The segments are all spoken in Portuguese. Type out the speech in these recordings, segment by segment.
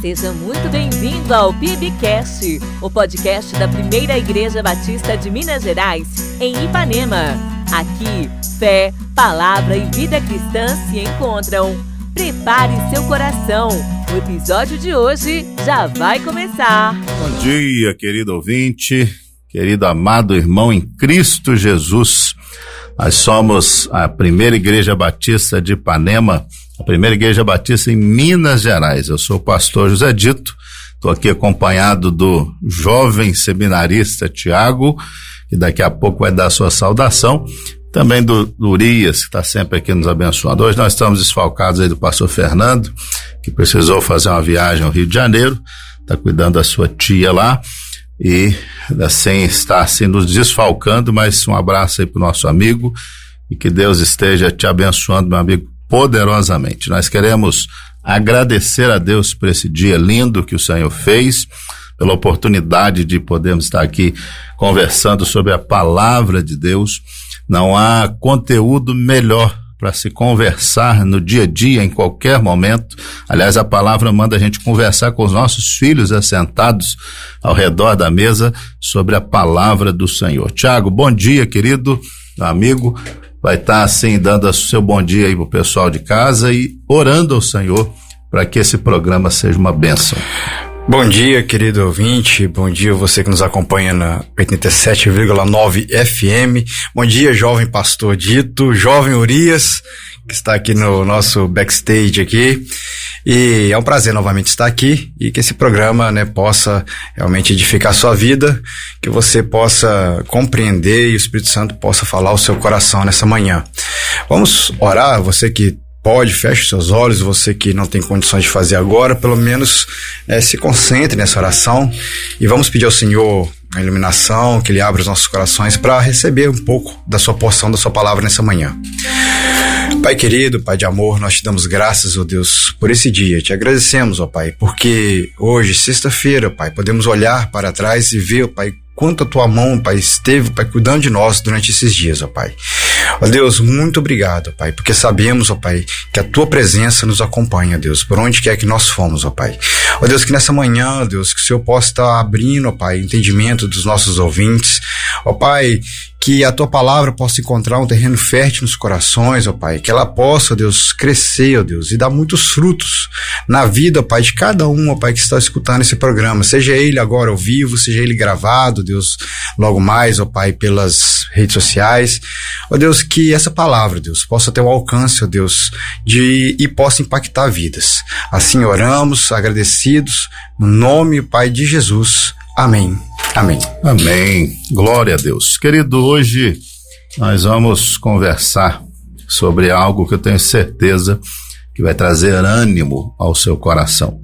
Seja muito bem-vindo ao PIBcast, o podcast da Primeira Igreja Batista de Minas Gerais, em Ipanema. Aqui, fé, palavra e vida cristã se encontram. Prepare seu coração, o episódio de hoje já vai começar. Bom dia, querido ouvinte, querido amado irmão em Cristo Jesus. Nós somos a Primeira Igreja Batista de Ipanema, a Primeira Igreja Batista em Minas Gerais. Eu sou o pastor José Dito, estou aqui acompanhado do jovem seminarista Tiago, que daqui a pouco vai dar a sua saudação, também do Urias, que está sempre aqui nos abençoando. Hoje nós estamos desfalcados aí do pastor Fernando, que precisou fazer uma viagem ao Rio de Janeiro, está cuidando da sua tia lá, e assim está assim nos desfalcando, mas um abraço aí para o nosso amigo, e que Deus esteja te abençoando, meu amigo, poderosamente. Nós queremos agradecer a Deus por esse dia lindo que o Senhor fez, pela oportunidade de podermos estar aqui conversando sobre a palavra de Deus. Não há conteúdo melhor para se conversar no dia a dia, em qualquer momento. Aliás, a palavra manda a gente conversar com os nossos filhos assentados ao redor da mesa sobre a palavra do Senhor. Tiago, bom dia, querido amigo. Vai estar assim dando o seu bom dia aí pro pessoal de casa e orando ao Senhor para que esse programa seja uma bênção. Bom dia, querido ouvinte, bom dia você que nos acompanha na 87,9 FM, bom dia, jovem pastor Dito, jovem Urias, que está aqui no nosso backstage aqui, e é um prazer novamente estar aqui, e que esse programa, possa realmente edificar a sua vida, que você possa compreender e o Espírito Santo possa falar ao seu coração nessa manhã. Vamos orar, você que pode, feche seus olhos, você que não tem condições de fazer agora, pelo menos se concentre nessa oração e vamos pedir ao Senhor a iluminação, que Ele abra os nossos corações para receber um pouco da sua porção, da sua palavra nessa manhã. Pai querido, Pai de amor, nós te damos graças, ó Deus, por esse dia. Te agradecemos, ó Pai, porque hoje, sexta-feira, Pai, podemos olhar para trás e ver, ó Pai, quanto a tua mão, Pai, esteve, Pai, cuidando de nós durante esses dias, ó Pai. Ó Deus, muito obrigado, ó Pai, porque sabemos, ó Pai, que a tua presença nos acompanha, Deus, por onde quer que nós fomos, ó Pai. Ó Deus, que nessa manhã, ó Deus, que o Senhor possa estar abrindo, ó Pai, entendimento dos nossos ouvintes, ó Pai, que a tua palavra possa encontrar um terreno fértil nos corações, ó Pai, que ela possa, ó Deus, crescer, ó Deus, e dar muitos frutos na vida, ó Pai, de cada um, ó Pai, que está escutando esse programa, seja ele agora ao vivo, seja ele gravado, Deus, logo mais, ó Pai, pelas redes sociais, ó Deus, que essa palavra, Deus, possa ter um alcance, ó Deus, e possa impactar vidas. Assim oramos, agradecidos, no nome, Pai, de Jesus. Amém. Amém. Amém. Glória a Deus. Querido, hoje nós vamos conversar sobre algo que eu tenho certeza que vai trazer ânimo ao seu coração.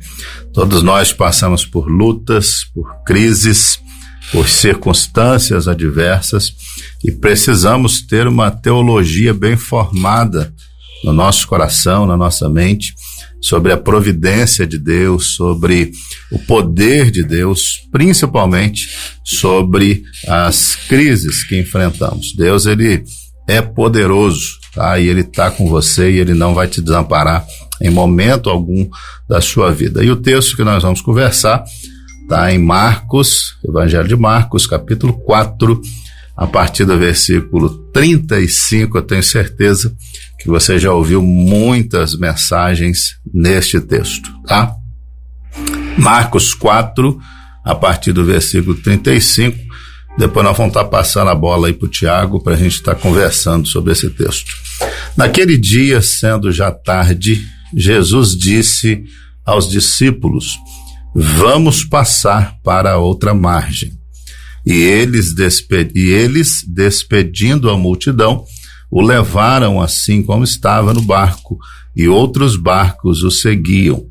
Todos nós passamos por lutas, por crises, por circunstâncias adversas e precisamos ter uma teologia bem formada no nosso coração, na nossa mente, sobre a providência de Deus, sobre o poder de Deus, principalmente sobre as crises que enfrentamos. Deus, Ele é poderoso, tá? E Ele está com você e Ele não vai te desamparar em momento algum da sua vida. E o texto que nós vamos conversar está em Marcos, Evangelho de Marcos, capítulo 4, a partir do versículo 35, eu tenho certeza que você já ouviu muitas mensagens neste texto, tá? Marcos 4, a partir do versículo 35, depois nós vamos estar passando a bola aí para o Tiago para a gente estar conversando sobre esse texto. Naquele dia, sendo já tarde, Jesus disse aos discípulos: vamos passar para a outra margem. E eles, despedindo a multidão, o levaram assim como estava no barco, e outros barcos o seguiam.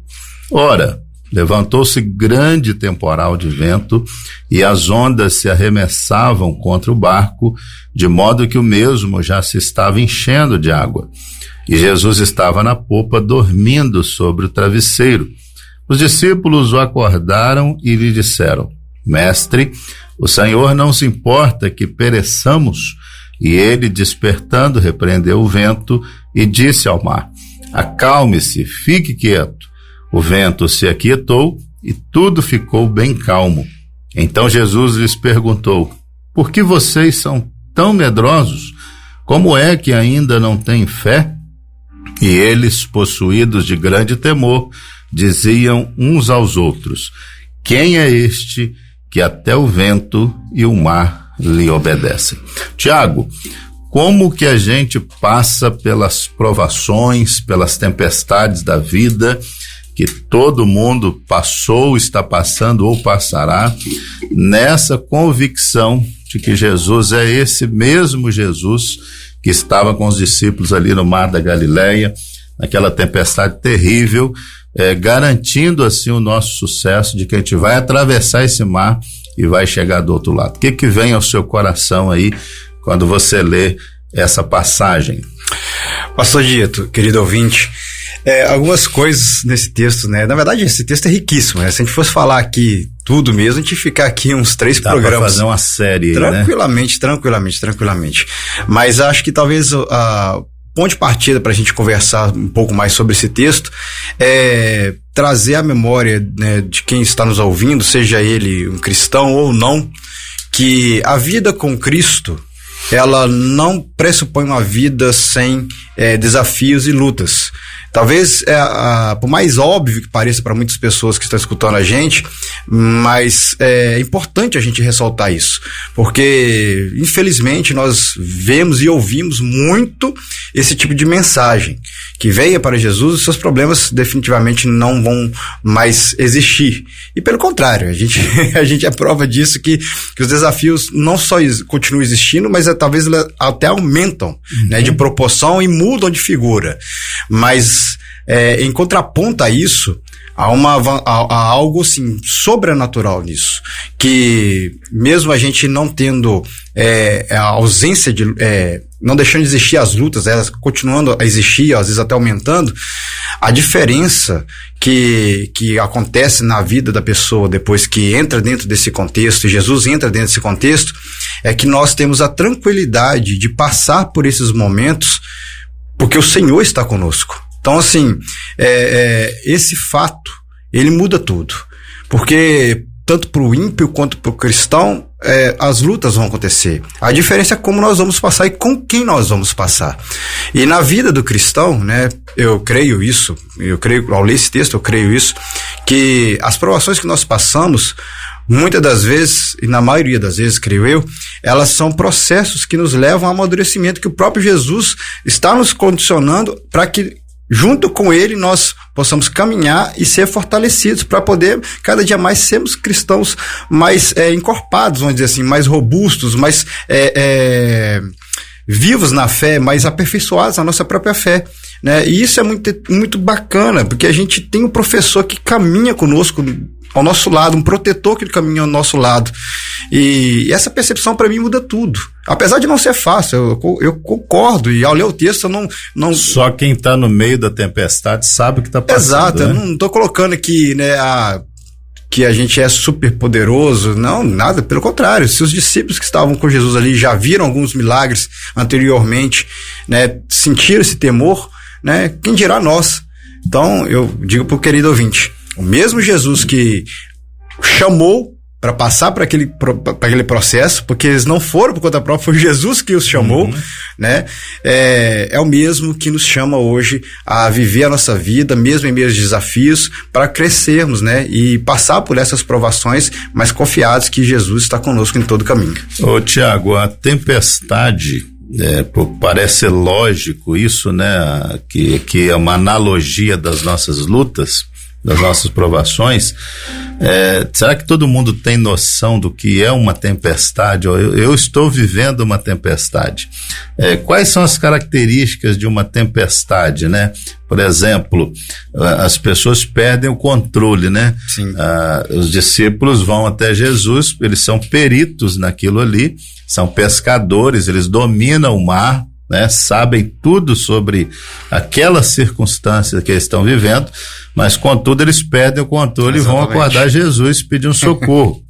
Ora, levantou-se grande temporal de vento, e as ondas se arremessavam contra o barco, de modo que o mesmo já se estava enchendo de água. E Jesus estava na popa, dormindo sobre o travesseiro. Os discípulos o acordaram e lhe disseram: Mestre, o Senhor não se importa que pereçamos? E ele, despertando, repreendeu o vento e disse ao mar: Acalme-se, fique quieto. O vento se aquietou e tudo ficou bem calmo. Então Jesus lhes perguntou: por que vocês são tão medrosos? Como é que ainda não têm fé? E eles, possuídos de grande temor, diziam uns aos outros: quem é este que até o vento e o mar lhe obedecem? Tiago, como que a gente passa pelas provações, pelas tempestades da vida, que todo mundo passou, está passando ou passará, nessa convicção de que Jesus é esse mesmo Jesus que estava com os discípulos ali no Mar da Galileia, naquela tempestade terrível, garantindo assim o nosso sucesso, de que a gente vai atravessar esse mar e vai chegar do outro lado. O que vem ao seu coração aí quando você lê essa passagem? Pastor Dito, querido ouvinte, algumas coisas nesse texto, né? Na verdade, esse texto é riquíssimo, né? Se a gente fosse falar aqui tudo mesmo, a gente ia ficar aqui uns 3 programas. Dá pra fazer uma série, tranquilamente, né? Tranquilamente. Mas acho que talvez a ponto de partida para a gente conversar um pouco mais sobre esse texto é trazer à memória, né, de quem está nos ouvindo, seja ele um cristão ou não, que a vida com Cristo, ela não pressupõe uma vida sem desafios e lutas. Talvez, por mais óbvio que pareça para muitas pessoas que estão escutando a gente, mas é importante a gente ressaltar isso, porque infelizmente nós vemos e ouvimos muito esse tipo de mensagem, que venha para Jesus, os seus problemas definitivamente não vão mais existir. E pelo contrário, a gente é prova disso, que os desafios não só continuam existindo, mas talvez até aumentam, né, de proporção e mudam de figura. Mas em contraponto a isso, há algo assim sobrenatural nisso, que mesmo a gente não tendo a ausência de não deixando de existir as lutas, elas continuando a existir, às vezes até aumentando, a diferença que acontece na vida da pessoa depois que entra dentro desse contexto, e Jesus entra dentro desse contexto, é que nós temos a tranquilidade de passar por esses momentos porque o Senhor está conosco. Então, assim, esse fato, ele muda tudo. Porque tanto para o ímpio quanto para o cristão, as lutas vão acontecer. A diferença é como nós vamos passar e com quem nós vamos passar. E na vida do cristão, né, eu creio, ao ler esse texto, eu creio isso, que as provações que nós passamos, muitas das vezes, e na maioria das vezes, creio eu, elas são processos que nos levam ao amadurecimento, que o próprio Jesus está nos condicionando para que, junto com ele, nós possamos caminhar e ser fortalecidos para poder cada dia mais sermos cristãos mais encorpados, vamos dizer assim, mais robustos, mais vivos na fé, mais aperfeiçoados na nossa própria fé, né? E isso é muito, muito bacana, porque a gente tem um professor que caminha conosco ao nosso lado, um protetor que caminha ao nosso lado. E essa percepção para mim muda tudo. Apesar de não ser fácil, eu concordo, e ao ler o texto eu não... Só quem está no meio da tempestade sabe o que está passando. Exato, né? Eu não estou colocando aqui, né, que a gente é super poderoso, não, nada, pelo contrário. Se os discípulos que estavam com Jesus ali já viram alguns milagres anteriormente, né, sentiram esse temor, né, quem dirá nós? Então eu digo pro querido ouvinte, o mesmo Jesus que chamou para passar para aquele processo, porque eles não foram por conta própria, foi Jesus que os chamou, né? É o mesmo que nos chama hoje a viver a nossa vida, mesmo em meio aos desafios, para crescermos, né? E passar por essas provações, mas confiados que Jesus está conosco em todo o caminho. Ô Tiago, a tempestade, parece lógico isso, né? Que é uma analogia das nossas lutas, das nossas provações. Será que todo mundo tem noção do que é uma tempestade? Eu estou vivendo uma tempestade. Quais são as características de uma tempestade, né? Por exemplo, as pessoas perdem o controle, né? Sim. Os discípulos vão até Jesus, eles são peritos naquilo ali, são pescadores, eles dominam o mar, né? Sabem tudo sobre aquela circunstância que eles estão vivendo, mas contudo eles perdem o controle. Exatamente. E vão acordar Jesus e pedir um socorro.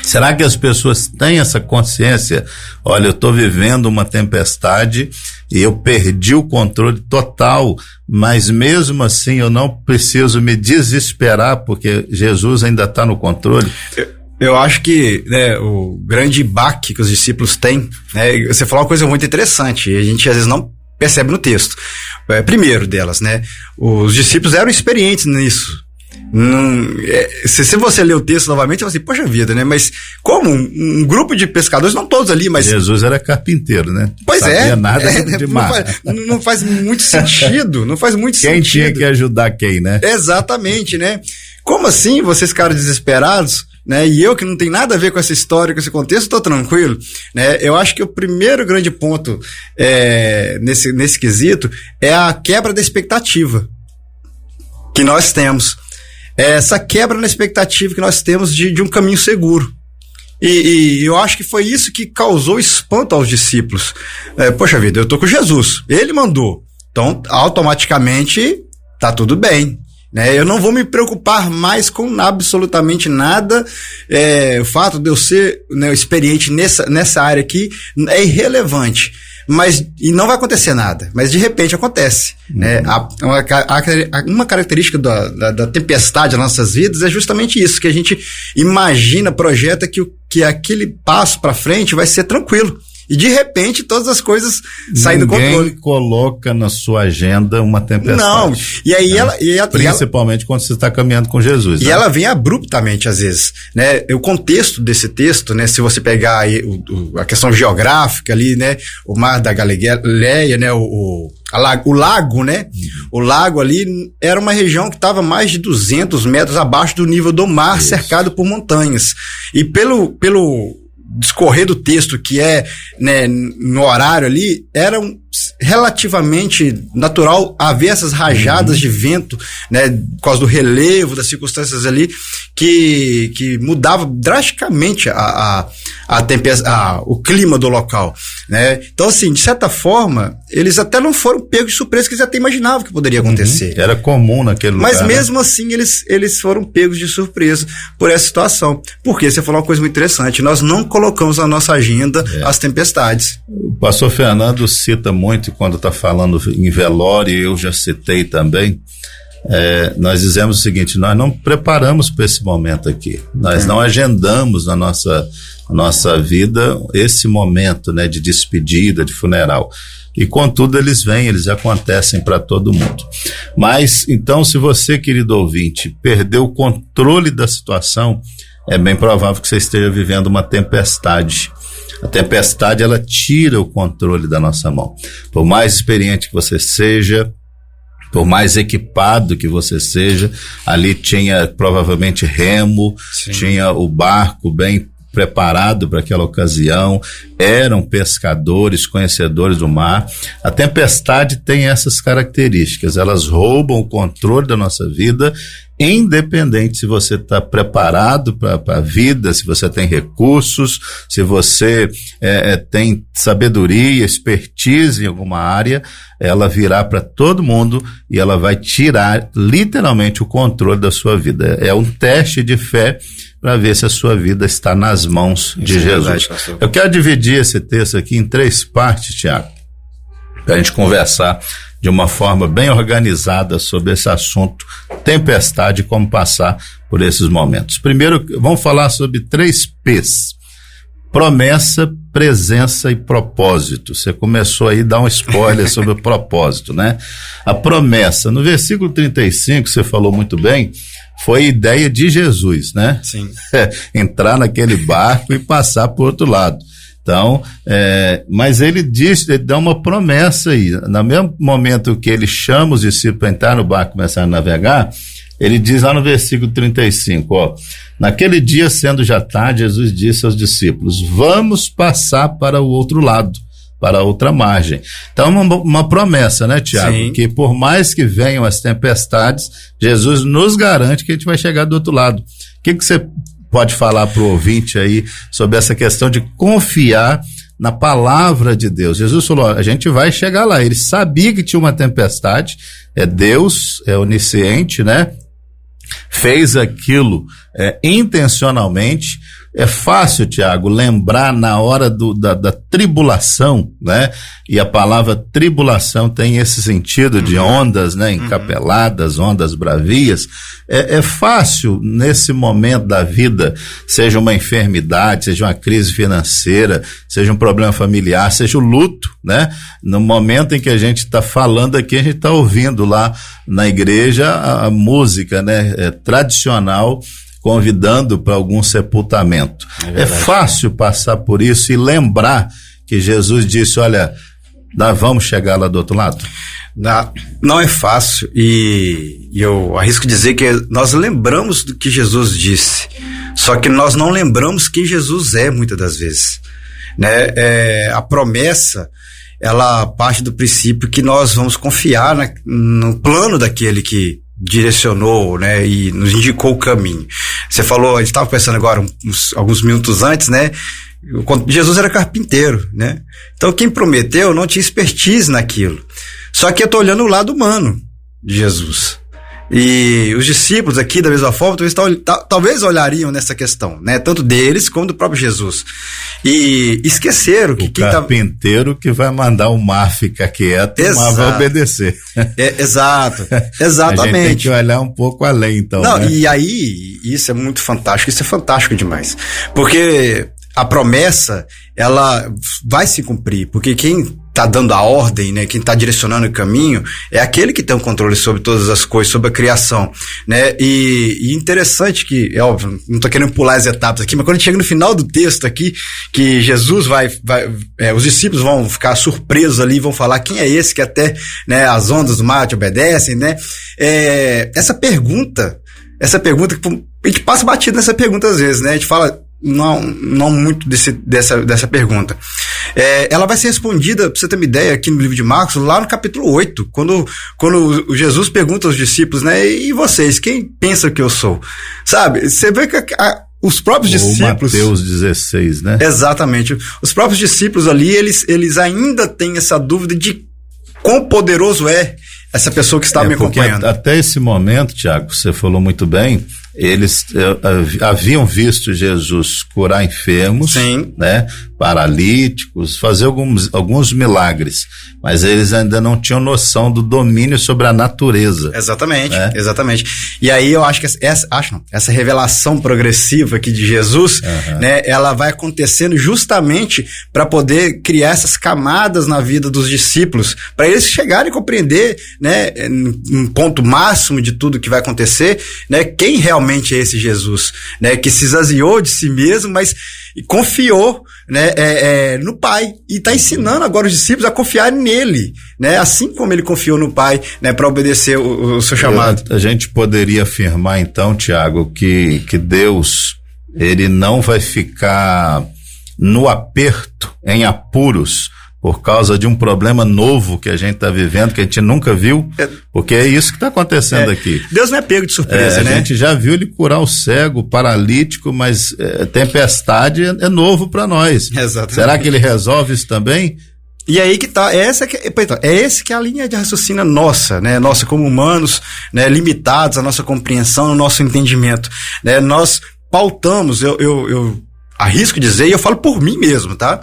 Será que as pessoas têm essa consciência? Olha, eu estou vivendo uma tempestade e eu perdi o controle total, mas mesmo assim eu não preciso me desesperar porque Jesus ainda está no controle. Eu acho que, né, o grande baque que os discípulos têm, né, você falou uma coisa muito interessante, e a gente às vezes não percebe no texto. Primeiro delas, né, os discípulos eram experientes nisso. Se você ler o texto novamente, você vai assim, poxa vida, né? Mas como um grupo de pescadores, não todos ali, mas... Jesus era carpinteiro, né? Pois sabia nada de mar. Não faz muito sentido, não faz muito quem sentido. Quem tinha que ajudar quem, né? Exatamente, né? Como assim vocês ficaram desesperados, né? E eu que não tem nada a ver com essa história, com esse contexto, tô tranquilo, né? Eu acho que o primeiro grande ponto nesse quesito é a quebra da expectativa que nós temos. Essa quebra na expectativa que nós temos de um caminho seguro. E eu acho que foi isso que causou espanto aos discípulos. Poxa vida, eu tô com Jesus, ele mandou, então automaticamente tá tudo bem, né? Eu não vou me preocupar mais com absolutamente nada. O fato de eu ser, né, experiente nessa área aqui é irrelevante. E não vai acontecer nada, mas de repente acontece, né? Uma característica da tempestade nas nossas vidas é justamente isso, que a gente imagina, projeta que aquele passo para frente vai ser tranquilo. E de repente todas as coisas saem do controle. Ninguém coloca na sua agenda uma tempestade. Não, e aí principalmente quando você está caminhando com Jesus. E ela vem abruptamente às vezes, né? O contexto desse texto, né? Se você pegar aí a questão geográfica ali, né? O mar da Galileia, né? O lago, né? O lago ali era uma região que estava mais de 200 metros abaixo do nível do mar, isso, cercado por montanhas. E pelo discorrer do texto, que né, no horário ali, era relativamente natural haver essas rajadas de vento, né, por causa do relevo, das circunstâncias ali, que mudava drasticamente o clima do local, né? Então, assim, de certa forma, eles até não foram pegos de surpresa, que eles até imaginavam que poderia acontecer. Era comum naquele lugar. Mas mesmo assim, eles foram pegos de surpresa por essa situação. Porque você falou uma coisa muito interessante, nós não colocamos na nossa agenda as tempestades. O pastor Fernando cita muito quando está falando em velório, e eu já citei também, nós dizemos o seguinte: nós não preparamos para esse momento aqui, nós não agendamos na nossa vida esse momento, né, de despedida, de funeral, e contudo eles vêm, eles acontecem para todo mundo. Mas então, se você, querido ouvinte, perdeu o controle da situação, é bem provável que você esteja vivendo uma tempestade. A tempestade, ela tira o controle da nossa mão. Por mais experiente que você seja, por mais equipado que você seja, ali tinha provavelmente remo, sim, tinha o barco bem preparado para aquela ocasião, eram pescadores, conhecedores do mar. A tempestade tem essas características, elas roubam o controle da nossa vida, independente se você está preparado para a vida, se você tem recursos, se você tem sabedoria, expertise em alguma área, ela virá para todo mundo e ela vai tirar literalmente o controle da sua vida. É um teste de fé para ver se a sua vida está nas mãos de Jesus. Verdade, eu quero dividir esse texto aqui em 3 partes, Tiago, para a gente conversar de uma forma bem organizada sobre esse assunto, tempestade, como passar por esses momentos. Primeiro, vamos falar sobre 3 P's: promessa, presença e propósito. Você começou aí a dar um spoiler sobre o propósito, né? A promessa, no versículo 35, você falou muito bem, foi ideia de Jesus, né? Sim. Entrar naquele barco e passar para o outro lado. Então, mas ele dá uma promessa aí. No mesmo momento que ele chama os discípulos para entrar no barco e começar a navegar, ele diz lá no versículo 35, naquele dia, sendo já tarde, Jesus disse aos discípulos: vamos passar para o outro lado, para a outra margem. Então, uma promessa, né, Tiago? Sim. Que por mais que venham as tempestades, Jesus nos garante que a gente vai chegar do outro lado. O que você pode falar para o ouvinte aí sobre essa questão de confiar na palavra de Deus? Jesus falou: a gente vai chegar lá. Ele sabia que tinha uma tempestade, Deus é onisciente, né? Fez aquilo intencionalmente. É fácil, Tiago, lembrar na hora da tribulação, né? E a palavra tribulação tem esse sentido de ondas, né? Encapeladas, ondas bravias. É fácil nesse momento da vida, seja uma enfermidade, seja uma crise financeira, seja um problema familiar, seja o luto, né? No momento em que a gente está falando aqui, a gente está ouvindo lá na igreja a música, né? Tradicional, convidando para algum sepultamento. É fácil passar por isso e lembrar que Jesus disse, olha, vamos chegar lá do outro lado? Não é fácil, e eu arrisco dizer que nós lembramos do que Jesus disse, só que nós não lembramos quem Jesus é muitas das vezes, né? A promessa, ela parte do princípio que nós vamos confiar no plano daquele que direcionou, né, e nos indicou o caminho. Você falou, a gente estava pensando agora, alguns minutos antes, né, Jesus era carpinteiro, né, então quem prometeu não tinha expertise naquilo, só que eu tô olhando o lado humano de Jesus. E os discípulos aqui, da mesma forma, talvez olhariam nessa questão, né? Tanto deles como do próprio Jesus. E esqueceram que quem carpinteiro que vai mandar o mar ficar quieto e o mar vai obedecer. Exato, exatamente. A gente tem que olhar um pouco além, então. Não, né? E aí, isso é muito fantástico, isso é fantástico demais. Porque a promessa, ela vai se cumprir, porque quem tá dando a ordem, né, quem tá direcionando o caminho, é aquele que tem o controle sobre todas as coisas, sobre a criação, né, e interessante que, é óbvio, não tô querendo pular as etapas aqui, mas quando a gente chega no final do texto aqui, que Jesus os discípulos vão ficar surpresos ali, vão falar, quem é esse que até, né, as ondas do mar te obedecem, né, essa pergunta, a gente passa batido nessa pergunta às vezes, né, a gente fala, não muito dessa pergunta. Ela vai ser respondida, pra você ter uma ideia, aqui no livro de Marcos, lá no capítulo 8, quando Jesus pergunta aos discípulos, né, e vocês, quem pensa que eu sou? Sabe, você vê que os próprios discípulos... Mateus 16, né? Exatamente. Os próprios discípulos ali, eles ainda têm essa dúvida de quão poderoso é essa pessoa que está me acompanhando. Até esse momento, Tiago, você falou muito bem, eles haviam visto Jesus curar enfermos, sim, né, paralíticos, fazer alguns milagres, mas eles ainda não tinham noção do domínio sobre a natureza. Exatamente, né? Exatamente. E aí eu acho que essa revelação progressiva aqui de Jesus, né, ela vai acontecendo justamente para poder criar essas camadas na vida dos discípulos, para eles chegarem a compreender, né, um ponto máximo de tudo que vai acontecer, né, quem realmente é esse Jesus, né, que se esvaziou de si mesmo, mas confiou, né, no Pai, e está ensinando agora os discípulos a confiarem nele, né, assim como ele confiou no Pai, né, para obedecer o seu chamado. A gente poderia afirmar então, Tiago, que Deus, ele não vai ficar no aperto, em apuros, por causa de um problema novo que a gente está vivendo, que a gente nunca viu, porque é isso que está acontecendo aqui. Deus não é pego de surpresa, né? A gente já viu ele curar o cego, o paralítico, mas tempestade é novo para nós. Exatamente. Será que ele resolve isso também? E aí que tá, esse que é a linha de raciocínio nossa, né? Nossa como humanos, né? Limitados, a nossa compreensão, o nosso entendimento, né? Nós pautamos, eu arrisco dizer, e eu falo por mim mesmo, tá?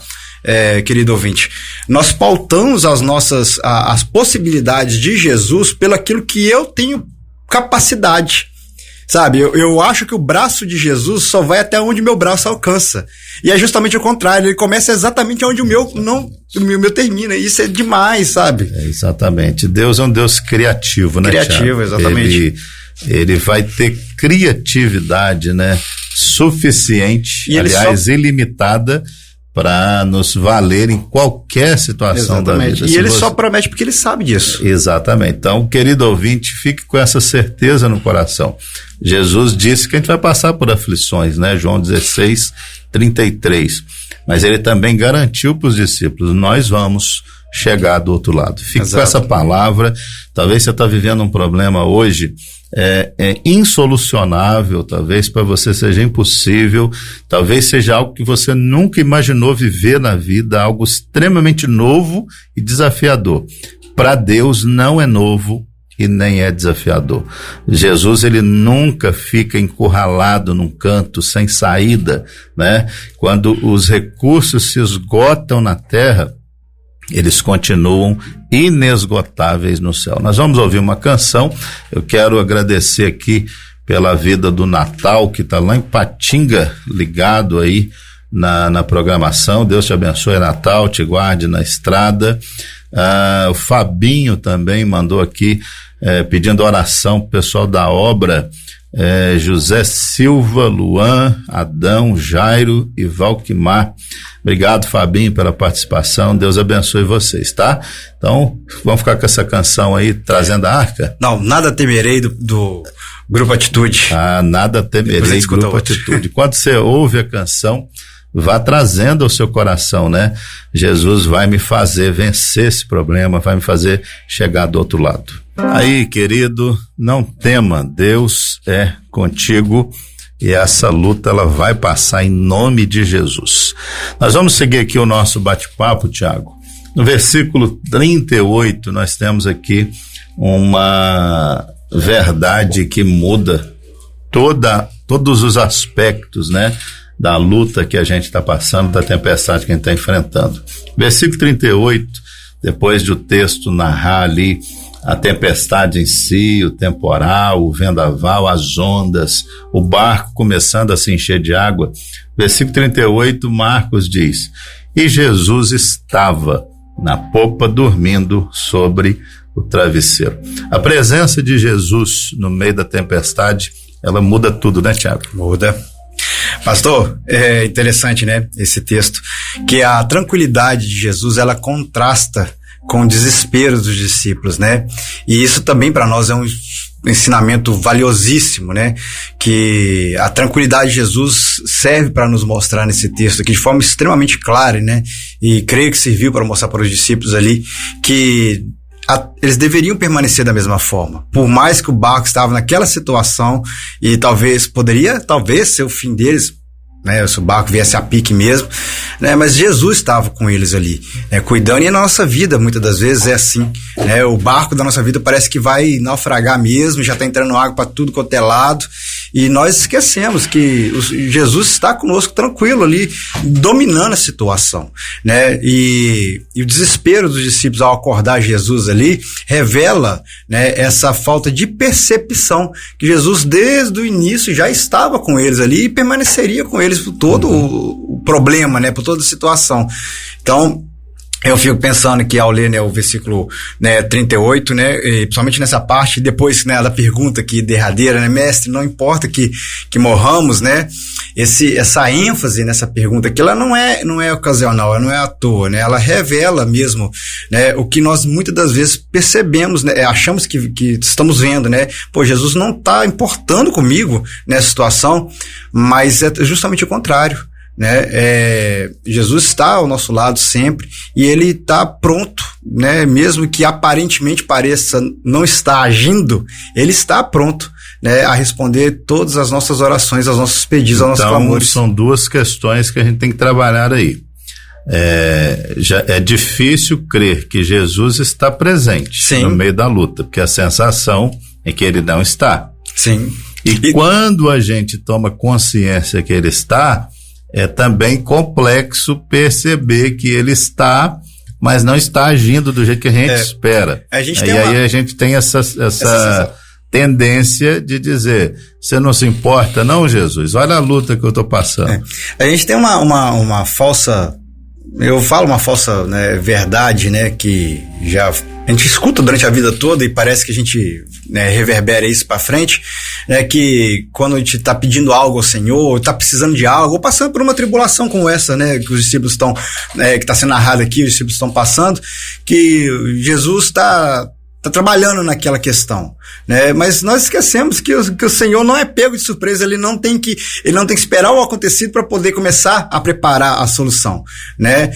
Querido ouvinte, nós pautamos as possibilidades de Jesus pelo aquilo que eu tenho capacidade, sabe? Eu acho que o braço de Jesus só vai até onde meu braço alcança, e é justamente o contrário, ele começa exatamente onde o meu termina, e isso é demais, sabe? Exatamente, Deus é um Deus criativo, né, Criativo, Thiago? exatamente. Ele vai ter criatividade, né, suficiente, aliás, ilimitada, para nos valer em qualquer situação da vida. E ele só promete porque ele sabe disso. Exatamente. Então, querido ouvinte, fique com essa certeza no coração. Jesus disse que a gente vai passar por aflições, né? João 16, 33. Mas ele também garantiu para os discípulos, nós vamos chegar do outro lado. Fique com essa palavra. Talvez você está vivendo um problema hoje insolucionável, talvez para você seja impossível, talvez seja algo que você nunca imaginou viver na vida, algo extremamente novo e desafiador. Para Deus não é novo e nem é desafiador. Jesus, ele nunca fica encurralado num canto sem saída, né? Quando os recursos se esgotam na terra, eles continuam inesgotáveis no céu. Nós vamos ouvir uma canção. Eu quero agradecer aqui pela vida do Natal, que está lá em Patinga, ligado aí na programação. Deus te abençoe, Natal, te guarde na estrada. O Fabinho também mandou aqui pedindo oração pro pessoal da obra, José Silva, Luan, Adão, Jairo e Valquimar. Obrigado, Fabinho, pela participação. Deus abençoe vocês, tá? Então, vamos ficar com essa canção aí, trazendo a arca? Não, Nada Temerei do Grupo Atitude. Nada Temerei do Grupo Atitude. Quando você ouve a canção, vá trazendo ao seu coração, né? Jesus vai me fazer vencer esse problema, vai me fazer chegar do outro lado. Aí, querido, não tema, Deus é contigo e essa luta ela vai passar em nome de Jesus. Nós vamos seguir aqui o nosso bate-papo, Tiago. No versículo 38, nós temos aqui uma verdade que muda todos os aspectos, né? Da luta que a gente está passando, da tempestade que a gente está enfrentando. Versículo 38, depois do texto narrar ali a tempestade em si, o temporal, o vendaval, as ondas, o barco começando a se encher de água. Versículo 38, Marcos diz: e Jesus estava na popa dormindo sobre o travesseiro. A presença de Jesus no meio da tempestade, ela muda tudo, né, Tiago? Muda. Pastor, é interessante, né, esse texto, que a tranquilidade de Jesus, ela contrasta com o desespero dos discípulos, né, e isso também para nós é um ensinamento valiosíssimo, né, que a tranquilidade de Jesus serve para nos mostrar nesse texto aqui de forma extremamente clara, né, e creio que serviu para mostrar para os discípulos ali que eles deveriam permanecer da mesma forma, por mais que o barco estava naquela situação e talvez ser o fim deles, né, se o barco viesse a pique mesmo, né, mas Jesus estava com eles ali, né, cuidando. E a nossa vida muitas das vezes é assim, né, o barco da nossa vida parece que vai naufragar mesmo, já está entrando água para tudo quanto é lado, e nós esquecemos que Jesus está conosco tranquilo ali, dominando a situação, né, e o desespero dos discípulos ao acordar Jesus ali revela, né, essa falta de percepção que Jesus desde o início já estava com eles ali e permaneceria com eles por todo o problema, né, por toda a situação. Então, eu fico pensando que ao ler, né, o versículo, né, 38, né, e principalmente nessa parte, depois, né, da pergunta aqui derradeira, né, mestre, não importa que morramos, né, essa ênfase nessa pergunta aqui, ela não é ocasional, ela não é à toa, né, ela revela mesmo, né, o que nós muitas das vezes percebemos, né, achamos que estamos vendo, né, pô, Jesus não está importando comigo nessa situação, mas é justamente o contrário. Né, Jesus está ao nosso lado sempre e ele está pronto, né, mesmo que aparentemente pareça não estar agindo, ele está pronto, né, a responder todas as nossas orações, aos nossos pedidos, aos nossos clamores. São duas questões que a gente tem que trabalhar aí. É difícil crer que Jesus está presente, sim, no meio da luta, porque a sensação é que ele não está. Sim. E quando a gente toma consciência que ele está, é também complexo perceber que ele está, mas não está agindo do jeito que a gente espera. Aí a gente tem essa tendência de dizer: você não se importa não, Jesus? Olha a luta que eu estou passando. A gente tem uma falsa, eu falo uma falsa, né, verdade, né, que a gente escuta durante a vida toda e parece que a gente, né, reverbera isso pra frente, né, que quando a gente tá pedindo algo ao Senhor, tá precisando de algo, ou passando por uma tribulação como essa, né, que os discípulos estão, que tá sendo narrado aqui, os discípulos estão passando, que Jesus tá trabalhando naquela questão, né? Mas nós esquecemos que o Senhor não é pego de surpresa, ele não tem que esperar o acontecido para poder começar a preparar a solução, né?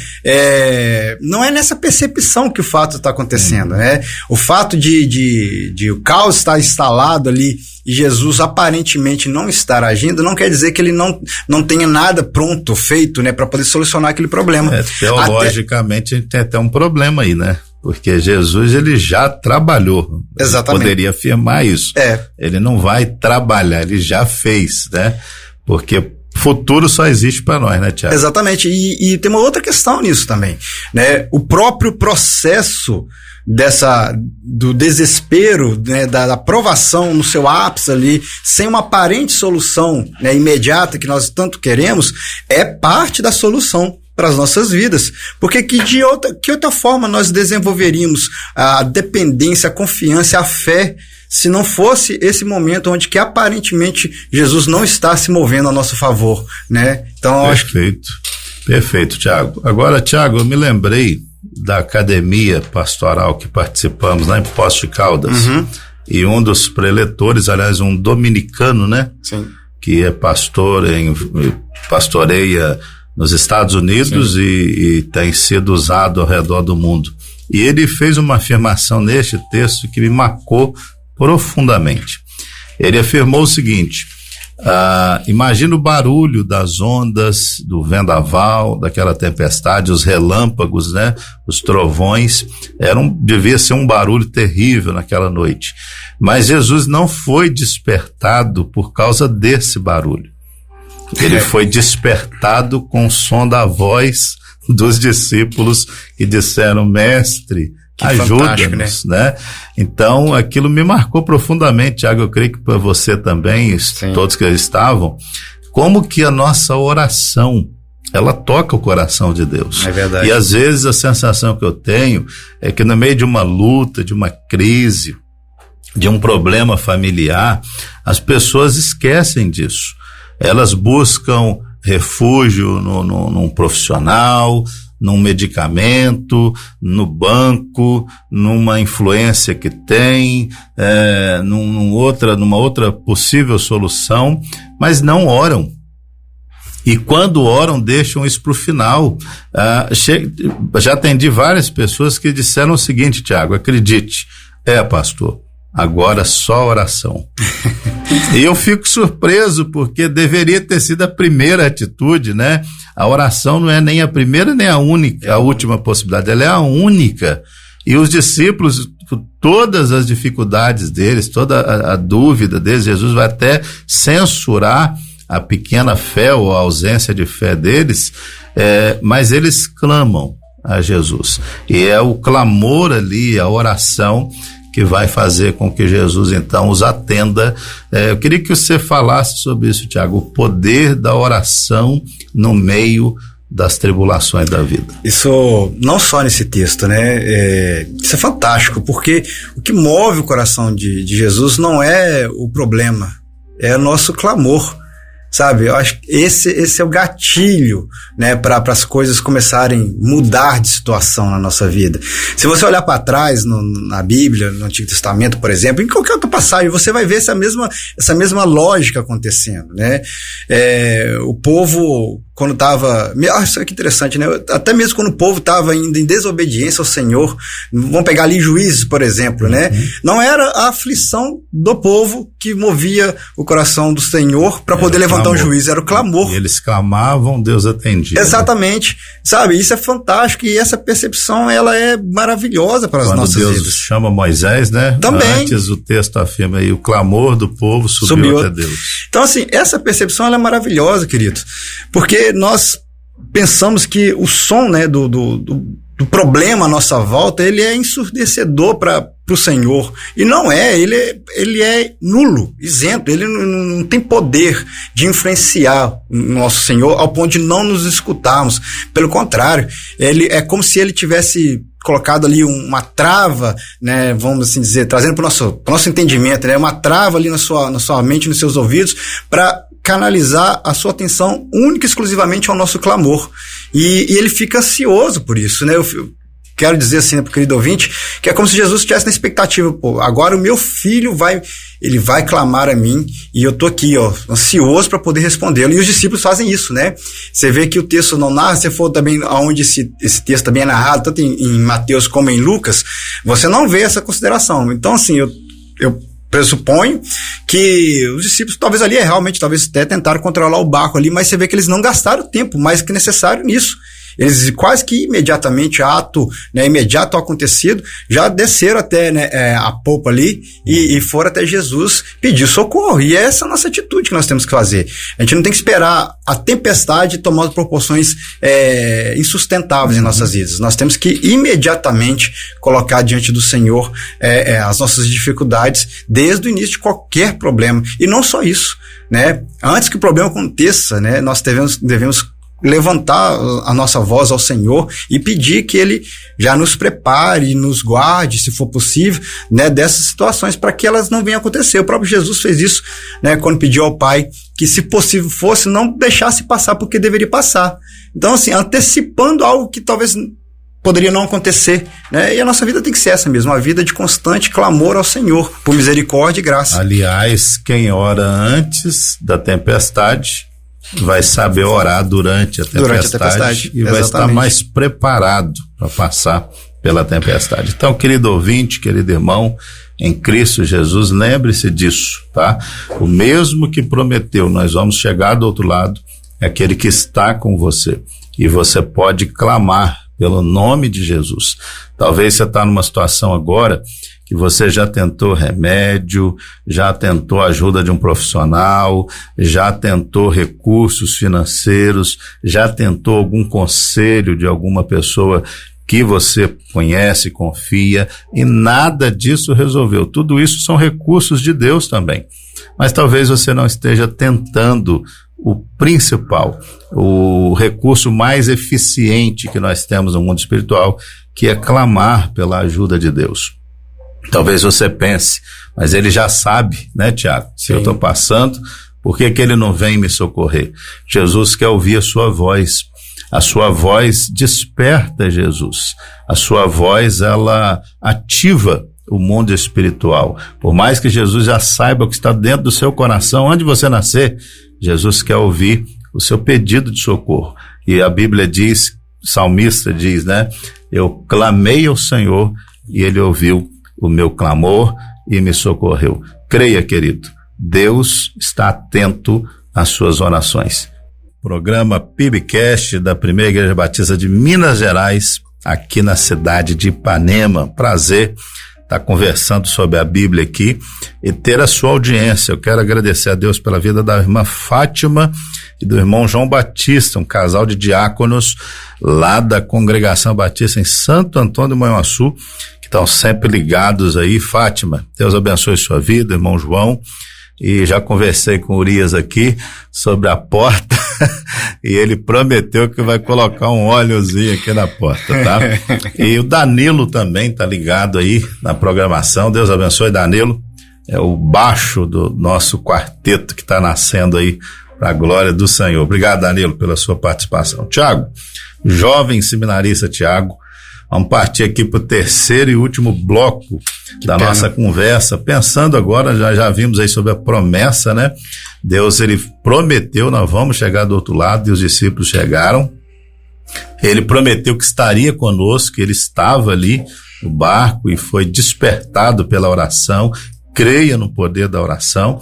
Não é nessa percepção que o fato está acontecendo, né? O fato de o caos estar instalado ali e Jesus aparentemente não estar agindo, não quer dizer que ele não tenha nada pronto, feito, né, para poder solucionar aquele problema. Teologicamente a gente tem até um problema aí, né? Porque Jesus, ele já trabalhou. Exatamente. Poderia afirmar isso. Ele não vai trabalhar, ele já fez, né? Porque futuro só existe para nós, né, Tiago? Exatamente. E tem uma outra questão nisso também, né? O próprio processo do desespero, né, da aprovação no seu ápice ali, sem uma aparente solução, né, imediata que nós tanto queremos, é parte da solução para as nossas vidas, porque que outra forma nós desenvolveríamos a dependência, a confiança, a fé, se não fosse esse momento onde que aparentemente Jesus não está se movendo a nosso favor, né? Então, Perfeito, Tiago. Agora, Tiago, eu me lembrei da academia pastoral que participamos lá em Poços de Caldas, e um dos preletores, aliás, um dominicano, né? Sim. Que é pastoreia nos Estados Unidos e tem sido usado ao redor do mundo. E ele fez uma afirmação neste texto que me marcou profundamente. Ele afirmou o seguinte: imagina o barulho das ondas, do vendaval, daquela tempestade, os relâmpagos, né? Os trovões, devia ser um barulho terrível naquela noite. Mas Jesus não foi despertado por causa desse barulho. Ele foi despertado com o som da voz dos discípulos que disseram: Mestre, ajuda-nos, né? Então, aquilo me marcou profundamente, Tiago. Eu creio que para você também, todos que estavam, como que a nossa oração, ela toca o coração de Deus. É verdade. E às vezes a sensação que eu tenho é que no meio de uma luta, de uma crise, de um problema familiar, as pessoas esquecem disso. Elas buscam refúgio num profissional, num medicamento, no banco, numa influência que tem, numa outra possível solução, mas não oram. E quando oram, deixam isso para o final. Já atendi várias pessoas que disseram o seguinte: Tiago, acredite, pastor, agora só oração. E eu fico surpreso, porque deveria ter sido a primeira atitude, né? A oração não é nem a primeira nem a última possibilidade, ela é a única. E os discípulos, todas as dificuldades deles, toda a dúvida deles, Jesus vai até censurar a pequena fé ou a ausência de fé deles, mas eles clamam a Jesus. E é o clamor ali, a oração, que vai fazer com que Jesus, então, os atenda. Eu queria que você falasse sobre isso, Tiago, o poder da oração no meio das tribulações da vida. Isso não só nesse texto, né? Isso é fantástico, porque o que move o coração de Jesus não é o problema, é o nosso clamor. Sabe, eu acho que esse é o gatilho, né, para as coisas começarem a mudar de situação na nossa vida. Se você olhar para trás na Bíblia, no Antigo Testamento, por exemplo, em qualquer outra passagem, você vai ver essa mesma lógica acontecendo, né? O povo, quando estava... Isso aqui é interessante, né? Até mesmo quando o povo estava indo em desobediência ao Senhor, vamos pegar ali Juízes, por exemplo, né? Não era a aflição do povo que movia o coração do Senhor para poder levantar um juízo, era o clamor. E eles clamavam, Deus atendia. Exatamente. Né? Sabe, isso é fantástico, e essa percepção, ela é maravilhosa para as nossas vidas. Quando Deus chama Moisés, né? Também. Antes o texto afirma aí, o clamor do povo subiu até Deus. Então, assim, essa percepção, ela é maravilhosa, querido, porque nós pensamos que o som, né, do problema à nossa volta, ele é ensurdecedor para o Senhor, e não é, ele é nulo, isento, ele não tem poder de influenciar o nosso Senhor ao ponto de não nos escutarmos. Pelo contrário, ele é como se ele tivesse colocado ali uma trava, né, vamos assim dizer, trazendo para o nosso entendimento, né, uma trava ali na sua mente, nos seus ouvidos, para canalizar a sua atenção única e exclusivamente ao nosso clamor. E ele fica ansioso por isso, né? Eu quero dizer assim, né, pro querido ouvinte, que é como se Jesus estivesse na expectativa: pô, agora o meu filho vai clamar a mim, e eu tô aqui, ó, ansioso para poder respondê-lo. E os discípulos fazem isso, né? Você vê que o texto não narra, se for também aonde esse texto também é narrado, tanto em Mateus como em Lucas, você não vê essa consideração. Então, assim, eu pressuponho que os discípulos talvez ali talvez até tentaram controlar o barco ali, mas você vê que eles não gastaram tempo mais que necessário nisso. eles quase que imediatamente, imediato ao acontecido, já desceram até, né, a polpa ali e foram até Jesus pedir socorro. E essa é a nossa atitude que nós temos que fazer. A gente não tem que esperar a tempestade tomar proporções insustentáveis em nossas vidas. Nós temos que imediatamente colocar diante do Senhor as nossas dificuldades desde o início de qualquer problema. E não só isso, né? Antes que o problema aconteça, né, nós devemos levantar a nossa voz ao Senhor e pedir que Ele já nos prepare e nos guarde, se for possível, né, dessas situações, para que elas não venham a acontecer. O próprio Jesus fez isso, né, quando pediu ao Pai que, se possível fosse, não deixasse passar porque deveria passar. Então, assim, antecipando algo que talvez poderia não acontecer, né? E a nossa vida tem que ser essa mesmo, uma vida de constante clamor ao Senhor, por misericórdia e graça. Aliás, quem ora antes da tempestade vai saber orar durante a tempestade e vai estar mais preparado para passar pela tempestade. Então, querido ouvinte, querido irmão, em Cristo Jesus, lembre-se disso, tá? O mesmo que prometeu, nós vamos chegar do outro lado, é aquele que está com você. E você pode clamar pelo nome de Jesus. Talvez você está numa situação agora que você já tentou remédio, já tentou ajuda de um profissional, já tentou recursos financeiros, já tentou algum conselho de alguma pessoa que você conhece, confia, e nada disso resolveu. Tudo isso são recursos de Deus também. Mas talvez você não esteja tentando o principal, o recurso mais eficiente que nós temos no mundo espiritual, que é clamar pela ajuda de Deus. Talvez você pense, mas Ele já sabe, né, Tiago? Se eu estou passando, por que Ele não vem me socorrer? Jesus quer ouvir a sua voz. A sua voz desperta Jesus. A sua voz, ela ativa o mundo espiritual. Por mais que Jesus já saiba o que está dentro do seu coração, onde você nascer, Jesus quer ouvir o seu pedido de socorro. E a Bíblia diz, o salmista diz, né? Eu clamei ao Senhor e Ele ouviu o meu clamor e me socorreu. Creia, querido, Deus está atento às suas orações. Programa PIBcast da Primeira Igreja Batista de Minas Gerais, aqui na cidade de Ipanema. Prazer estar conversando sobre a Bíblia aqui e ter a sua audiência. Eu quero agradecer a Deus pela vida da irmã Fátima e do irmão João Batista, um casal de diáconos lá da Congregação Batista em Santo Antônio do Manhuaçu, que estão sempre ligados aí. Fátima, Deus abençoe sua vida, irmão João. E já conversei com o Urias aqui sobre a porta e ele prometeu que vai colocar um óleozinho aqui na porta, tá? E o Danilo também tá ligado aí na programação. Deus abençoe, Danilo. É o baixo do nosso quarteto que tá nascendo aí para a glória do Senhor. Obrigado, Danilo, pela sua participação. Tiago, jovem seminarista Tiago, vamos partir aqui para o terceiro e último bloco da nossa conversa, pensando agora, já vimos aí sobre a promessa, né? Deus, Ele prometeu, nós vamos chegar do outro lado, e os discípulos chegaram. Ele prometeu que estaria conosco, que Ele estava ali no barco e foi despertado pela oração. Creia no poder da oração.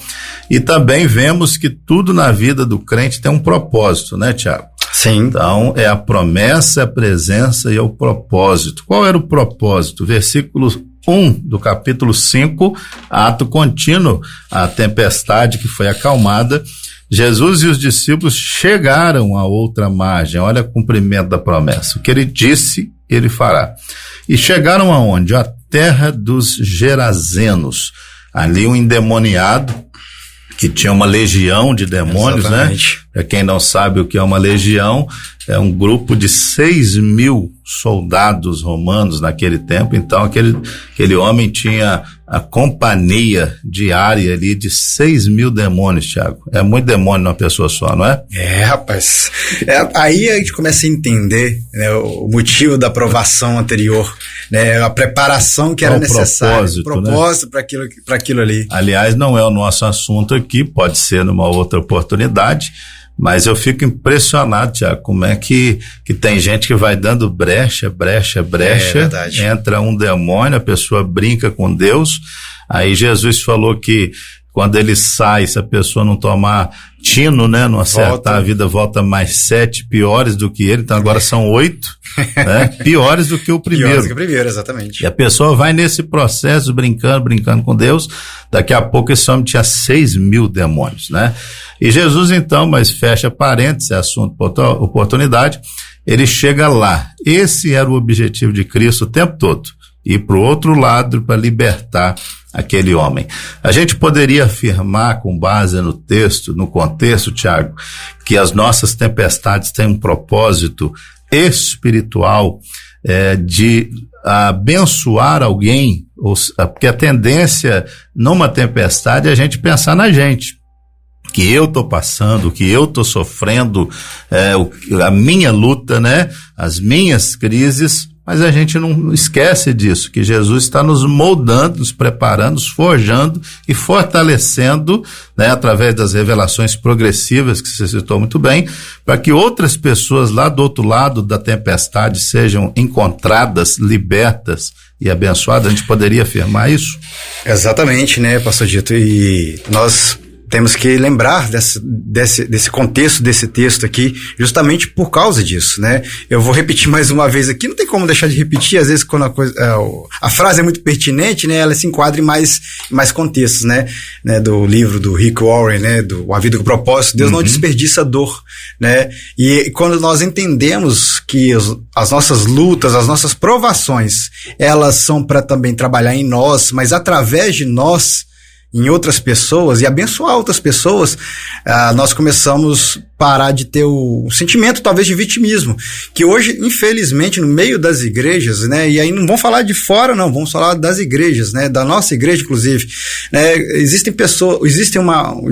E também vemos que tudo na vida do crente tem um propósito, né, Tiago? Sim. Então, é a promessa, a presença e o propósito. Qual era o propósito? Versículo 1 do capítulo 5, ato contínuo, a tempestade que foi acalmada. Jesus e os discípulos chegaram à outra margem. Olha o cumprimento da promessa. O que Ele disse, Ele fará. E chegaram aonde? A terra dos Gerazenos. Ali um endemoniado, que tinha uma legião de demônios, exatamente, né? Para quem não sabe o que é uma legião, é um grupo de 6.000 soldados romanos naquele tempo. Então aquele homem tinha a companhia diária ali de 6.000 demônios, Tiago. É muito demônio numa pessoa só, não é? Rapaz. Aí a gente começa a entender, né, o motivo da aprovação anterior, né, a preparação que era necessária. O propósito, né? para aquilo ali. Aliás, não é o nosso assunto aqui, pode ser numa outra oportunidade, mas eu fico impressionado, Tiago, como é que tem gente que vai dando brecha, entra um demônio, a pessoa brinca com Deus. Aí Jesus falou que quando ele sai, se a pessoa não tomar tino, né, não acertar a vida, volta mais 7 piores do que ele, então agora são 8, né, piores do que o primeiro. Piores do que o primeiro, exatamente. E a pessoa vai nesse processo, brincando com Deus, daqui a pouco esse homem tinha 6.000 demônios, né? E Jesus então, mas fecha parênteses, é assunto, oportunidade, ele chega lá. Esse era o objetivo de Cristo o tempo todo, ir para o outro lado para libertar aquele homem. A gente poderia afirmar, com base no texto, no contexto, Tiago, que as nossas tempestades têm um propósito espiritual de abençoar alguém, porque a tendência numa tempestade é a gente pensar na gente. Que eu tô passando, que eu tô sofrendo, a minha luta, né? As minhas crises, mas a gente não esquece disso, que Jesus está nos moldando, nos preparando, nos forjando e fortalecendo, né? Através das revelações progressivas, que você citou muito bem, para que outras pessoas lá do outro lado da tempestade sejam encontradas, libertas e abençoadas. A gente poderia afirmar isso? Exatamente, né, pastor Dito? E nós temos que lembrar desse contexto desse texto aqui, justamente por causa disso, né? Eu vou repetir mais uma vez aqui, não tem como deixar de repetir, às vezes quando a frase é muito pertinente, né? Ela se enquadra em mais contextos, né? Do livro do Rick Warren, né? Do A Vida com Propósito, Deus não desperdiça dor, né? E quando nós entendemos que as nossas lutas, as nossas provações, elas são para também trabalhar em nós, mas através de nós, em outras pessoas e abençoar outras pessoas, nós começamos a parar de ter o sentimento talvez de vitimismo, que hoje, infelizmente, no meio das igrejas, né, e aí não vamos falar de fora não, vamos falar das igrejas, né, da nossa igreja inclusive, né, existem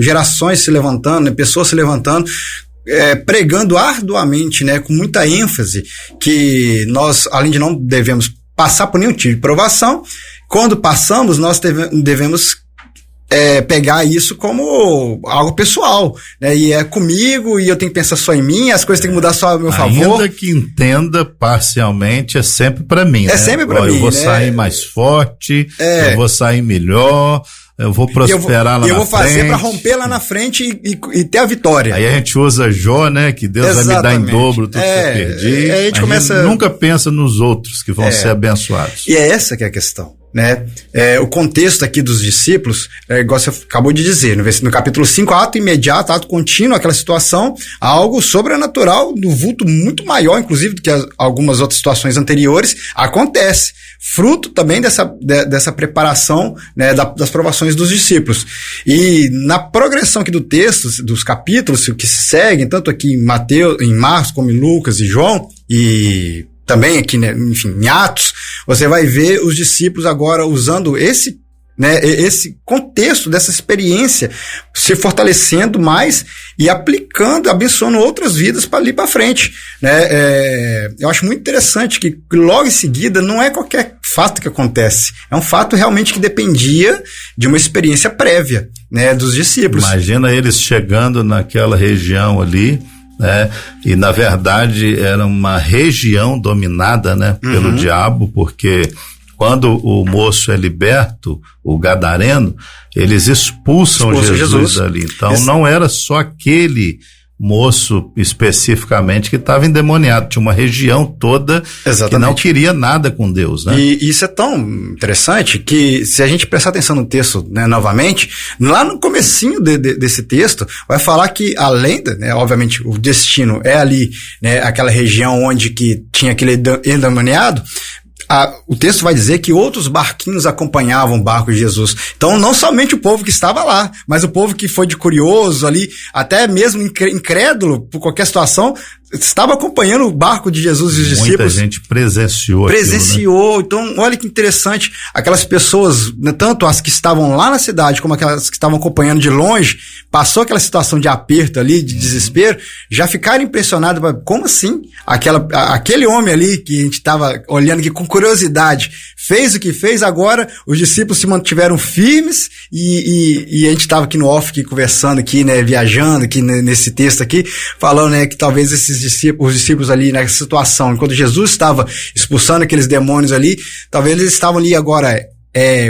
gerações se levantando, né, pessoas se levantando, pregando arduamente, né, com muita ênfase, que nós, além de não devemos passar por nenhum tipo de provação, quando passamos, nós devemos pegar isso como algo pessoal, né? E é comigo, e eu tenho que pensar só em mim, as coisas têm que mudar só a meu favor. Ainda que entenda parcialmente, é sempre pra mim, né? Sempre pra mim, eu vou sair mais forte, eu vou sair melhor, eu vou prosperar lá na frente. Eu vou fazer pra romper lá na frente e ter a vitória. Aí a gente usa Jó, né? Que Deus vai me dar em dobro tudo que eu perdi. A gente começa... nunca pensa nos outros que vão ser abençoados. E é essa que é a questão, né? O contexto aqui dos discípulos, igual você acabou de dizer, no capítulo 5, ato imediato, ato contínuo, aquela situação, algo sobrenatural, do vulto muito maior, inclusive, do que algumas outras situações anteriores, acontece. Fruto também dessa preparação, né, das provações dos discípulos. E na progressão aqui do texto, dos capítulos que se seguem, tanto aqui em Marcos, como em Lucas e João, e também aqui, né, enfim, em Atos, você vai ver os discípulos agora usando esse contexto dessa experiência, se fortalecendo mais e aplicando, abençoando outras vidas para ali para frente, né? Eu acho muito interessante que logo em seguida não é qualquer fato que acontece, é um fato realmente que dependia de uma experiência prévia, né, dos discípulos. Imagina eles chegando naquela região ali, né? E na verdade era uma região dominada, né, pelo diabo, porque quando o moço é liberto, o gadareno, eles expulsam Jesus dali. Então não era só aquele moço especificamente que estava endemoniado, tinha uma região toda que não queria nada com Deus, né? E isso é tão interessante que, se a gente prestar atenção no texto, né, novamente, lá no comecinho desse texto, vai falar que além, né, obviamente o destino é ali, né, aquela região onde que tinha aquele endemoniado, o texto vai dizer que outros barquinhos acompanhavam o barco de Jesus. Então, não somente o povo que estava lá, mas o povo que foi de curioso ali, até mesmo incrédulo por qualquer situação, estava acompanhando o barco de Jesus e os discípulos. Muita gente presenciou aquilo, né? Então, olha que interessante, aquelas pessoas, né, tanto as que estavam lá na cidade, como aquelas que estavam acompanhando de longe, passou aquela situação de aperto ali, de desespero, já ficaram impressionados, como assim? Aquele homem ali que a gente estava olhando aqui com curiosidade, fez o que fez, agora os discípulos se mantiveram firmes e a gente estava aqui no off, aqui, conversando aqui, né, viajando aqui nesse texto aqui, falando, né, que talvez os discípulos ali nessa situação, enquanto Jesus estava expulsando aqueles demônios ali, talvez eles estavam ali agora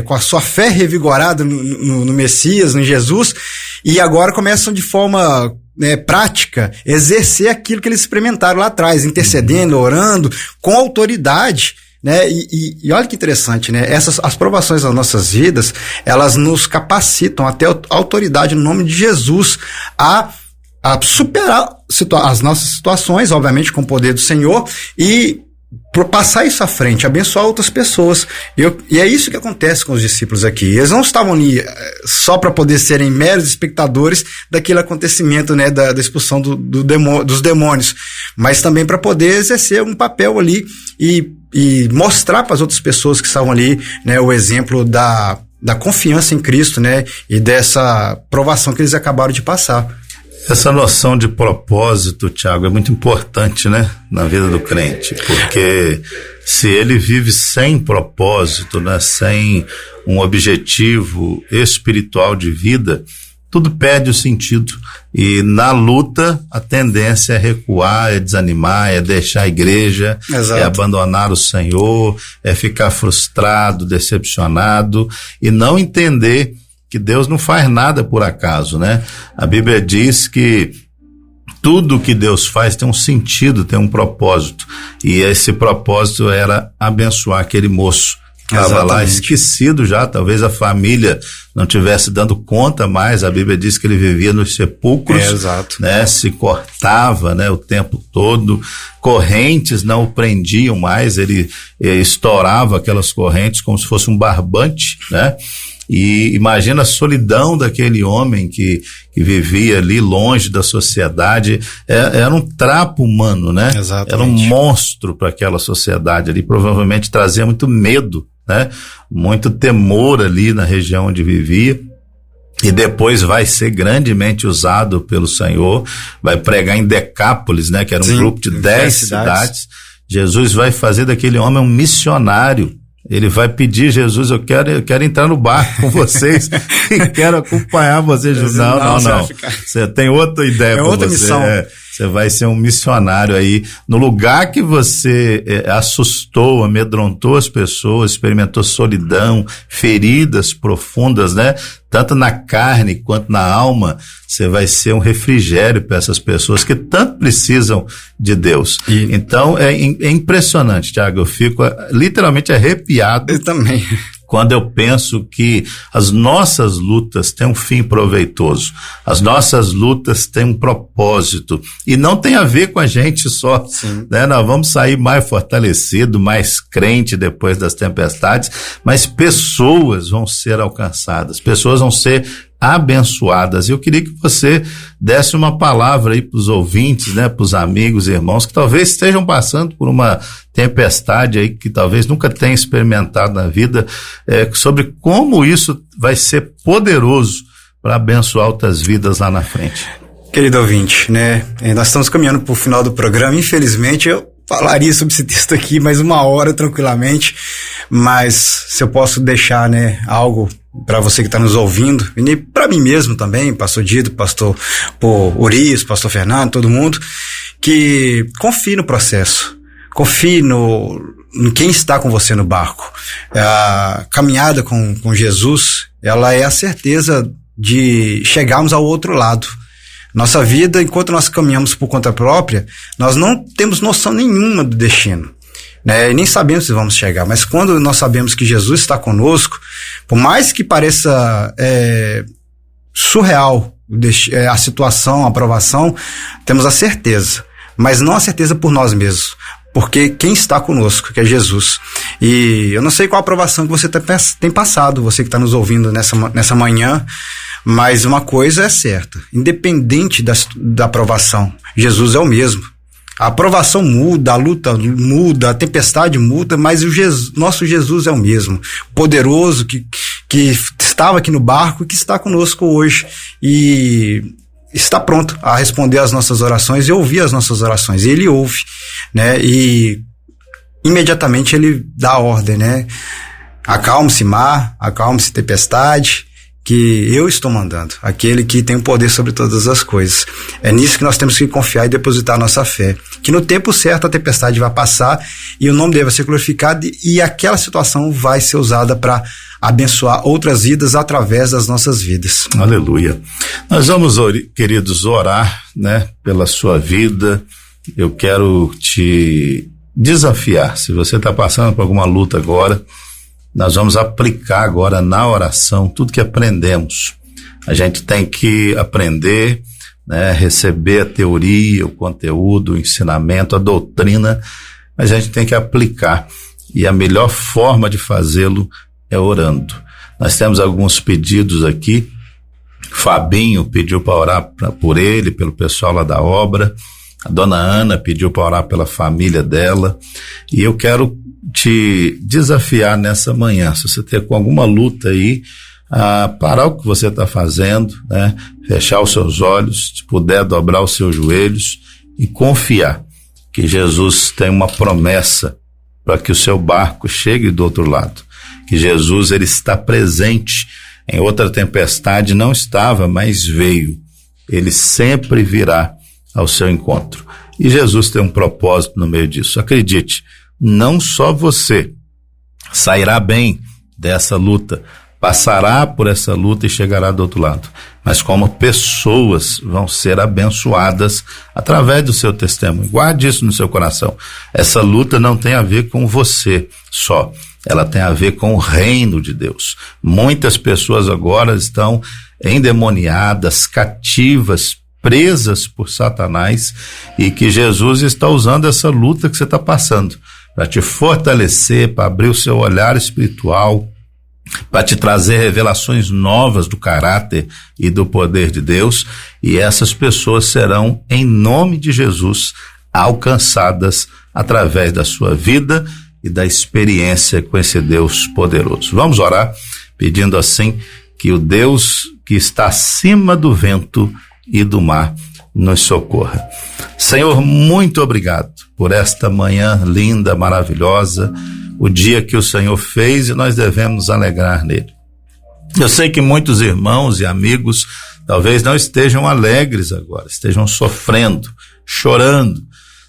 com a sua fé revigorada no Messias, no Jesus, e agora começam de forma prática exercer aquilo que eles experimentaram lá atrás, intercedendo, orando, com autoridade, né? E olha que interessante, né? As provações das nossas vidas, elas nos capacitam até a autoridade no nome de Jesus a superar as nossas situações, obviamente com o poder do Senhor, e passar isso à frente, abençoar outras pessoas. E é isso que acontece com os discípulos aqui. Eles não estavam ali só para poder serem meros espectadores daquele acontecimento, né, da expulsão dos demônios, mas também para poder exercer um papel ali e mostrar para as outras pessoas que estavam ali, né, o exemplo da confiança em Cristo, né, e dessa provação que eles acabaram de passar. Essa noção de propósito, Tiago, é muito importante, né, na vida do crente, porque se ele vive sem propósito, né, sem um objetivo espiritual de vida, tudo perde o sentido. E na luta, a tendência é recuar, é desanimar, é deixar a igreja, Exato. É abandonar o Senhor, é ficar frustrado, decepcionado e não entender que Deus não faz nada por acaso, né? A Bíblia diz que tudo que Deus faz tem um sentido, tem um propósito. E esse propósito era abençoar aquele moço que estava lá esquecido já, talvez a família não tivesse dando conta mais. A Bíblia diz que ele vivia nos sepulcros, né? Se cortava, né, o tempo todo, correntes não o prendiam mais, ele estourava aquelas correntes como se fosse um barbante, né? E imagina a solidão daquele homem que vivia ali longe da sociedade. Era um trapo humano, né? Exatamente. Era um monstro para aquela sociedade ali, provavelmente trazia muito medo, né? Muito temor ali na região onde vivia. E depois vai ser grandemente usado pelo Senhor, vai pregar em Decápolis, né? Que era um grupo de 10 cidades. Jesus vai fazer daquele homem um missionário. Ele vai pedir, Jesus, eu quero entrar no barco com vocês e quero acompanhar vocês. Não. Você tem outra ideia para outra você. Missão. Você vai ser um missionário aí. No lugar que você assustou, amedrontou as pessoas, experimentou solidão, feridas profundas, né? Tanto na carne quanto na alma, você vai ser um refrigério para essas pessoas que tanto precisam de Deus. Então, é impressionante, Tiago. Eu fico literalmente arrepiado. Eu também. Quando eu penso que as nossas lutas têm um fim proveitoso, as nossas lutas têm um propósito, e não tem a ver com a gente só, né? Nós vamos sair mais fortalecido, mais crente depois das tempestades, mas pessoas vão ser alcançadas, pessoas vão ser abençoadas. Eu queria que você desse uma palavra aí para os ouvintes, né, para os amigos e irmãos que talvez estejam passando por uma tempestade aí que talvez nunca tenham experimentado na vida, sobre como isso vai ser poderoso para abençoar outras vidas lá na frente. Querido ouvinte, né, nós estamos caminhando para o final do programa. Infelizmente eu falaria sobre esse texto aqui mais uma hora tranquilamente, mas se eu posso deixar, né, algo para você que está nos ouvindo, e para mim mesmo também, pastor Dito, pastor Urias, pastor Fernando, todo mundo, que confie no processo, confie em quem está com você no barco. A caminhada com Jesus, ela é a certeza de chegarmos ao outro lado. Nossa vida, enquanto nós caminhamos por conta própria, nós não temos noção nenhuma do destino, né? E nem sabemos se vamos chegar, mas quando nós sabemos que Jesus está conosco, por mais que pareça surreal a situação, a provação, temos a certeza, mas não a certeza por nós mesmos, porque quem está conosco, que é Jesus. E eu não sei qual a aprovação que você tem passado, você que está nos ouvindo nessa manhã, mas uma coisa é certa, independente da aprovação, Jesus é o mesmo. A aprovação muda, a luta muda, a tempestade muda, mas nosso Jesus é o mesmo, poderoso, que estava aqui no barco e que está conosco hoje e está pronto a responder às nossas orações e ouvir as nossas orações. E ele ouve, né? E imediatamente ele dá a ordem, né? Acalme-se mar, acalme-se tempestade, que eu estou mandando, aquele que tem o poder sobre todas as coisas. É nisso que nós temos que confiar e depositar nossa fé, que no tempo certo a tempestade vai passar e o nome dele vai ser glorificado e aquela situação vai ser usada para abençoar outras vidas através das nossas vidas. Aleluia. Nós vamos, queridos, orar, né, pela sua vida. Eu quero te desafiar, se você está passando por alguma luta agora, nós vamos aplicar agora na oração tudo que aprendemos. A gente tem que aprender, né, receber a teoria, o conteúdo, o ensinamento, a doutrina, mas a gente tem que aplicar. E a melhor forma de fazê-lo é orando. Nós temos alguns pedidos aqui. Fabinho pediu para orar por ele, pelo pessoal lá da obra. A dona Ana pediu para orar pela família dela. E eu quero te desafiar nessa manhã, se você ter com alguma luta aí, a parar o que você está fazendo, né? Fechar os seus olhos, se puder dobrar os seus joelhos e confiar que Jesus tem uma promessa para que o seu barco chegue do outro lado, que Jesus, ele está presente. Em outra tempestade não estava, mas veio. Ele sempre virá ao seu encontro. E Jesus tem um propósito no meio disso. Acredite, não só você sairá bem dessa luta, passará por essa luta e chegará do outro lado, mas como pessoas vão ser abençoadas através do seu testemunho. Guarde isso no seu coração. Essa luta não tem a ver com você só, ela tem a ver com o reino de Deus. Muitas pessoas agora estão endemoniadas, cativas, presas por Satanás, e que Jesus está usando essa luta que você está passando para te fortalecer, para abrir o seu olhar espiritual, para te trazer revelações novas do caráter e do poder de Deus, e essas pessoas serão, em nome de Jesus, alcançadas através da sua vida e da experiência com esse Deus poderoso. Vamos orar pedindo assim que o Deus que está acima do vento e do mar nos socorra. Senhor, muito obrigado por esta manhã linda, maravilhosa, o dia que o Senhor fez e nós devemos nos alegrar nele. Eu sei que muitos irmãos e amigos talvez não estejam alegres agora, estejam sofrendo, chorando,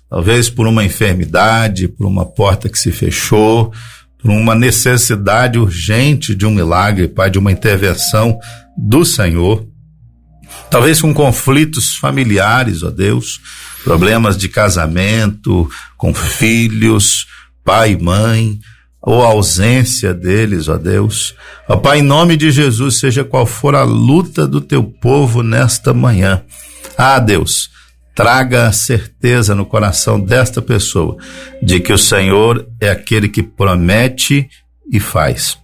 talvez por uma enfermidade, por uma porta que se fechou, por uma necessidade urgente de um milagre, Pai, de uma intervenção do Senhor. Talvez com conflitos familiares, ó Deus, problemas de casamento, com filhos, pai e mãe, ou ausência deles, ó Deus. Ó Pai, em nome de Jesus, seja qual for a luta do teu povo nesta manhã. Ah, Deus, traga a certeza no coração desta pessoa de que o Senhor é aquele que promete e faz.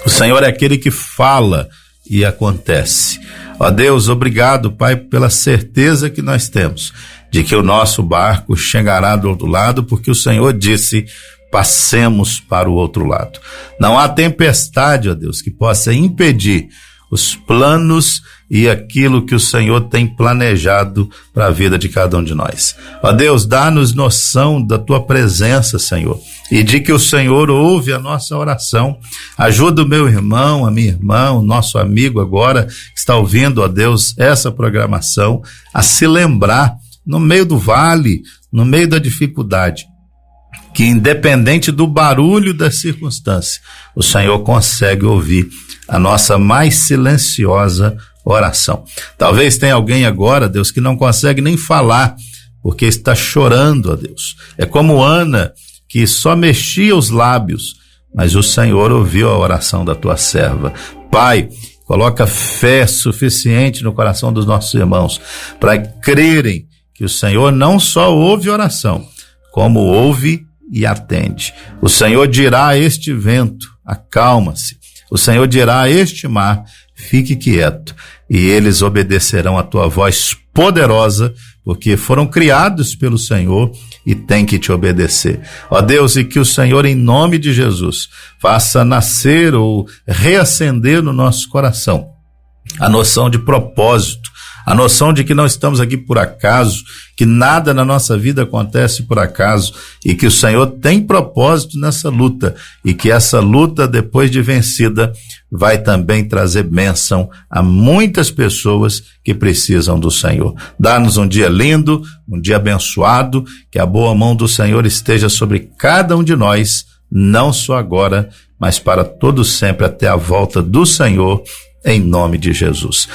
O Senhor é aquele que fala e acontece. Ó Deus, obrigado, Pai, pela certeza que nós temos de que o nosso barco chegará do outro lado, porque o Senhor disse: passemos para o outro lado. Não há tempestade, ó Deus, que possa impedir os planos e aquilo que o Senhor tem planejado para a vida de cada um de nós. Ó Deus, dá-nos noção da tua presença, Senhor, e de que o Senhor ouve a nossa oração. Ajuda o meu irmão, a minha irmã, o nosso amigo agora que está ouvindo, ó Deus, essa programação, a se lembrar no meio do vale, no meio da dificuldade, que independente do barulho da circunstância, o Senhor consegue ouvir a nossa mais silenciosa oração. Talvez tenha alguém agora, Deus, que não consegue nem falar, porque está chorando, ó Deus. É como Ana, que só mexia os lábios, mas o Senhor ouviu a oração da tua serva. Pai, coloca fé suficiente no coração dos nossos irmãos para crerem que o Senhor não só ouve oração, como ouve e atende. O Senhor dirá a este vento: acalma-se. O Senhor dirá a este mar: fique quieto. E eles obedecerão a tua voz poderosa, porque foram criados pelo Senhor e têm que te obedecer. Ó Deus, e que o Senhor, em nome de Jesus, faça nascer ou reacender no nosso coração a noção de propósito, A noção de que não estamos aqui por acaso, que nada na nossa vida acontece por acaso e que o Senhor tem propósito nessa luta e que essa luta, depois de vencida, vai também trazer bênção a muitas pessoas que precisam do Senhor. Dá-nos um dia lindo, um dia abençoado, que a boa mão do Senhor esteja sobre cada um de nós, não só agora, mas para todo sempre até a volta do Senhor, em nome de Jesus.